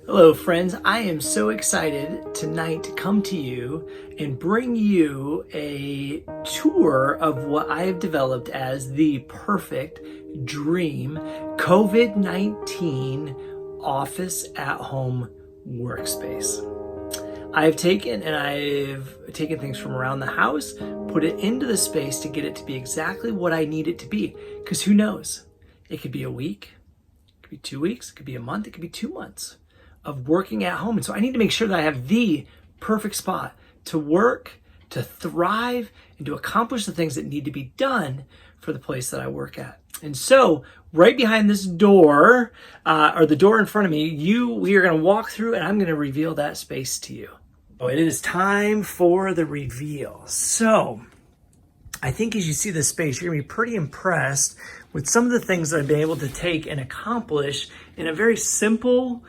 Hello friends, I am so excited tonight to come to you and bring you a tour of what I have developed as the perfect dream COVID-19 office at home workspace. I've taken things from around the house, put it into the space to get it to be exactly what I need it to be. Because who knows? It could be a week, it could be 2 weeks, it could be a month, it could be 2 months of working at home. And so I need to make sure that I have the perfect spot to work, to thrive, and to accomplish the things that need to be done for the place that I work at. And so right behind this door, or the door in front of me, we are going to walk through and I'm going to reveal that space to you. Oh, it is time for the reveal. So I think as you see this space, you're going to be pretty impressed with some of the things that I've been able to take and accomplish in a very simple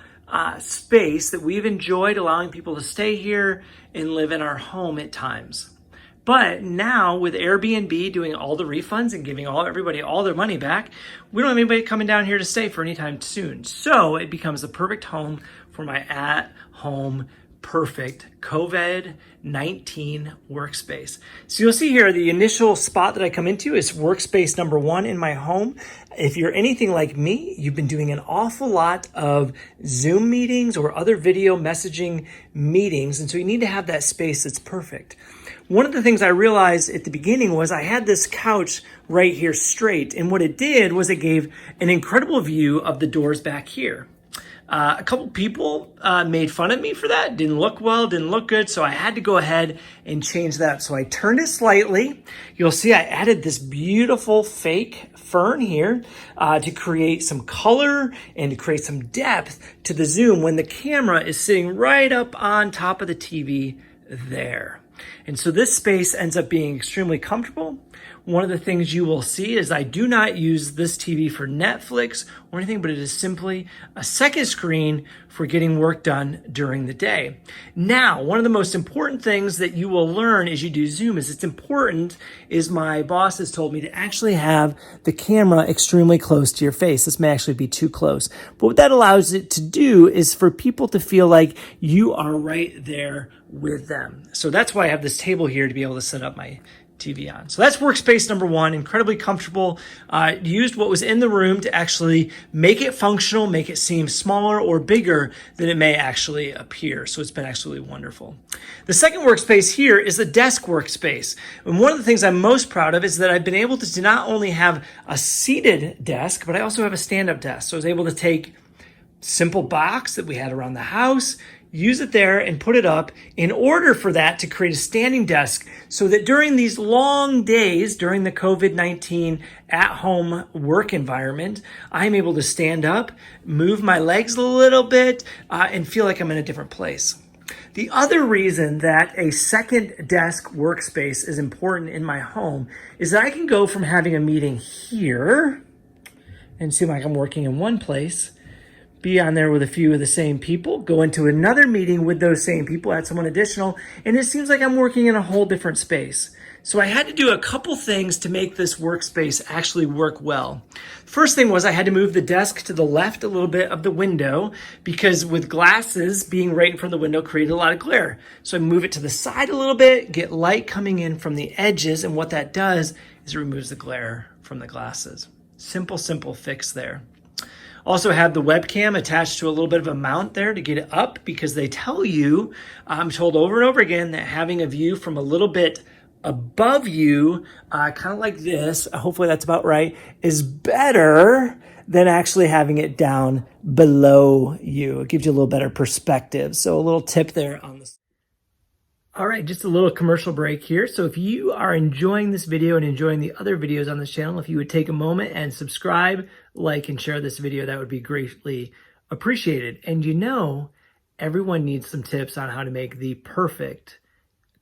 space that we've enjoyed allowing people to stay here and live in our home at times. But now with Airbnb doing all the refunds and giving everybody all their money back, we don't have anybody coming down here to stay for any time soon. So it becomes the perfect home for my at-home perfect COVID-19 workspace. So you'll see here the initial spot that I come into is workspace number 1 in my home. If you're anything like me, you've been doing an awful lot of Zoom meetings or other video messaging meetings, and so you need to have that space that's perfect. One of the things I realized at the beginning was I had this couch right here straight, and what it did was it gave an incredible view of the doors back here. A couple people made fun of me for that. Didn't look well, didn't look good. So I had to go ahead and change that. So I turned it slightly. You'll see I added this beautiful fake fern here to create some color and to create some depth to the zoom when the camera is sitting right up on top of the TV there. And so this space ends up being extremely comfortable. One of the things you will see is I do not use this TV for Netflix or anything, but it is simply a second screen for getting work done during the day. Now, one of the most important things that you will learn as you do Zoom is my boss has told me to actually have the camera extremely close to your face. This may actually be too close. But what that allows it to do is for people to feel like you are right there with them. So that's why I have this table here to be able to set up my TV on. So that's workspace number 1, incredibly comfortable. Used what was in the room to actually make it functional, make it seem smaller or bigger than it may actually appear. So it's been absolutely wonderful. The second workspace here is the desk workspace. And one of the things I'm most proud of is that I've been able to not only have a seated desk, but I also have a stand-up desk. So I was able to take simple box that we had around the house, use it there and put it up in order for that to create a standing desk so that during these long days, during the COVID-19 at-home work environment, I'm able to stand up, move my legs a little bit, and feel like I'm in a different place. The other reason that a second desk workspace is important in my home is that I can go from having a meeting here and seem like I'm working in one place, be on there with a few of the same people, go into another meeting with those same people, add someone additional, and it seems like I'm working in a whole different space. So I had to do a couple things to make this workspace actually work well. First thing was I had to move the desk to the left a little bit of the window because with glasses being right in front of the window created a lot of glare. So I move it to the side a little bit, get light coming in from the edges, and what that does is it removes the glare from the glasses. Simple fix there. Also have the webcam attached to a little bit of a mount there to get it up because they tell you, I'm told over and over again, that having a view from a little bit above you, kind of like this, hopefully that's about right, is better than actually having it down below you. It gives you a little better perspective. So a little tip there on this. All right, just a little commercial break here. So if you are enjoying this video and enjoying the other videos on this channel, if you would take a moment and subscribe, like, and share this video, that would be greatly appreciated. And you know, everyone needs some tips on how to make the perfect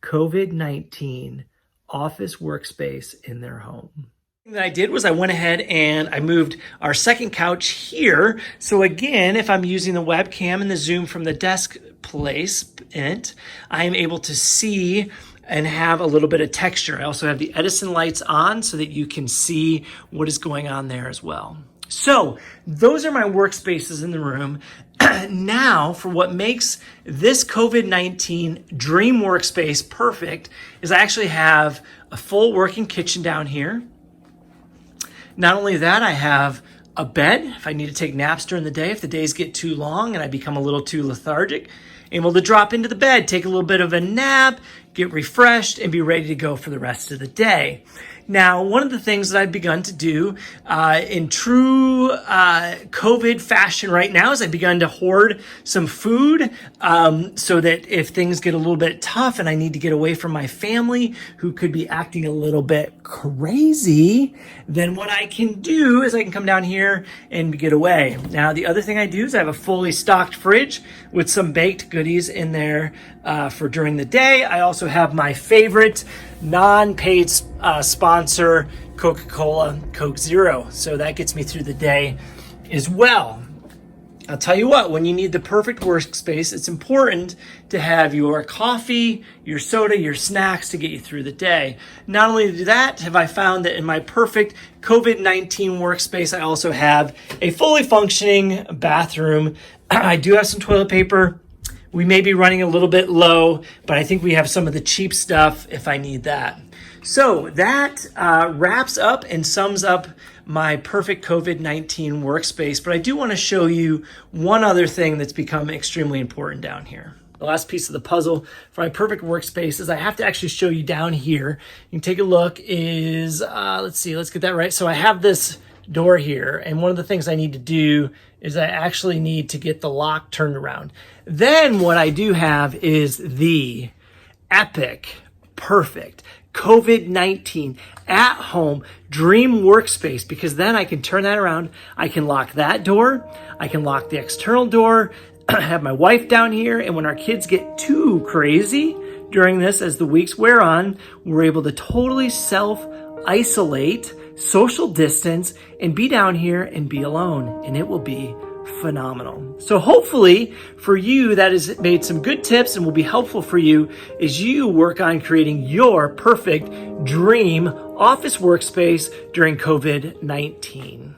COVID-19 office workspace in their home. That I did was I went ahead and I moved our second couch here. So again, if I'm using the webcam and the Zoom from the desk placement, I am able to see and have a little bit of texture. I also have the Edison lights on so that you can see what is going on there as well. So those are my workspaces in the room. Now, for what makes this COVID-19 dream workspace perfect is I actually have a full working kitchen down here. Not only that, I have a bed if I need to take naps during the day, if the days get too long and I become a little too lethargic. Able to drop into the bed, take a little bit of a nap, get refreshed, and be ready to go for the rest of the day. Now, one of the things that I've begun to do in true COVID fashion right now is I've begun to hoard some food so that if things get a little bit tough and I need to get away from my family who could be acting a little bit crazy, then what I can do is I can come down here and get away. Now, the other thing I do is I have a fully stocked fridge with some baked goodies in there for during the day. I also have my favorite non-paid sponsor, Coca-Cola Coke Zero. So that gets me through the day as well. I'll tell you what, when you need the perfect workspace, it's important to have your coffee, your soda, your snacks to get you through the day. Not only do that, have I found that in my perfect COVID-19 workspace, I also have a fully functioning bathroom. I do have some toilet paper. We may be running a little bit low, but I think we have some of the cheap stuff if I need that. So that wraps up and sums up my perfect COVID-19 workspace. But I do want to show you one other thing that's become extremely important down here. The last piece of the puzzle for my perfect workspace is I have to actually show you down here. You can take a look is, let's get that right. So I have this door here, and one of the things I need to do is I actually need to get the lock turned around. Then what I do have is the epic, perfect COVID-19 at home dream workspace, because then I can turn that around. I can lock that door. I can lock the external door. I have my wife down here. And when our kids get too crazy during this, as the weeks wear on, we're able to totally self-isolate, social distance, and be down here and be alone. And it will be phenomenal. So hopefully for you, that has made some good tips and will be helpful for you as you work on creating your perfect dream office workspace during COVID-19.